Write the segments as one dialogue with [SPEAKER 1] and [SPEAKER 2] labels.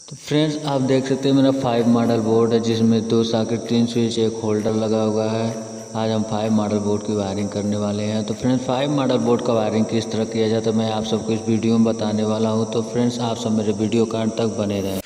[SPEAKER 1] तो फ्रेंड्स आप देख सकते हैं मेरा 5 मॉडल बोर्ड है जिसमें 2 सॉकेट 3 स्विच एक होल्डर लगा हुआ है। आज हम 5 मॉडल बोर्ड की वायरिंग करने वाले हैं। तो फ्रेंड्स 5 मॉडल बोर्ड का वायरिंग किस तरह किया जाए तो मैं आप सबको इस वीडियो में बताने वाला हूं। तो फ्रेंड्स आप सब मेरे वीडियो का अंत तक बने रहें।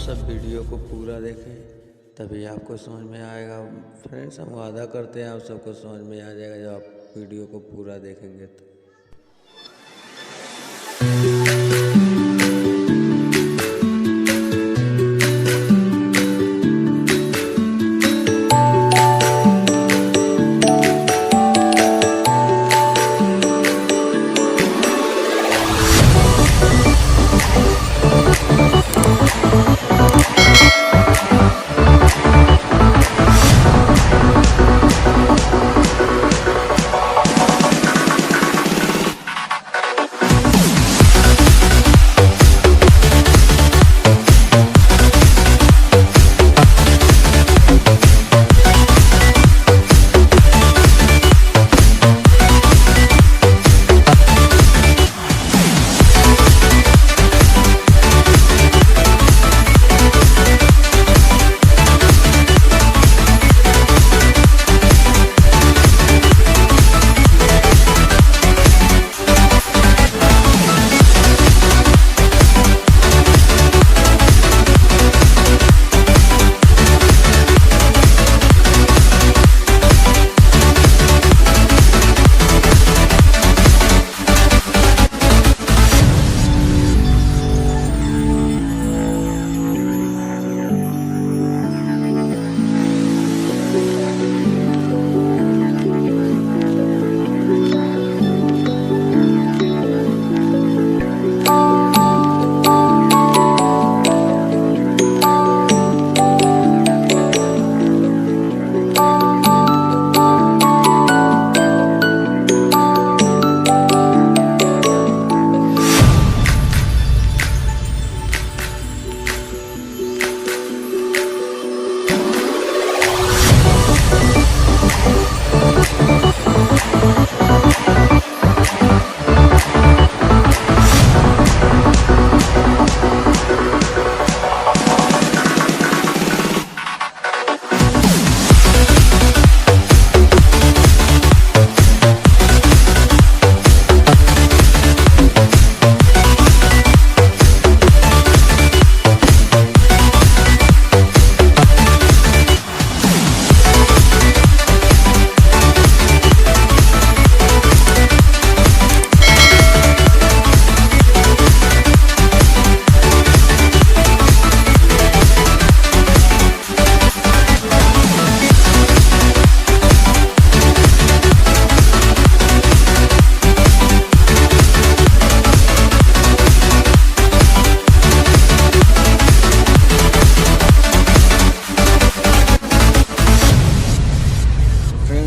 [SPEAKER 1] सब वीडियो को पूरा देखें तभी आपको समझ में आएगा। फ्रेंड्स हम वादा करते हैं आप सबको समझ में आ जाएगा जब आप वीडियो को पूरा देखेंगे तो।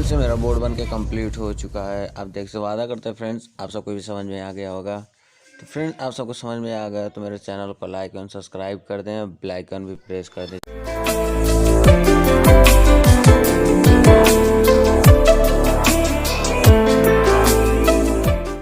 [SPEAKER 2] से मेरा बोर्ड बन के कंप्लीट हो चुका है। आप देख से वादा करते हैं फ्रेंड्स आप सबको भी समझ में आ गया होगा। तो फ्रेंड्स आप सबको समझ में आ गया तो मेरे चैनल को लाइक एंड सब्सक्राइब कर दें, बेल आइकन भी प्रेस कर दें।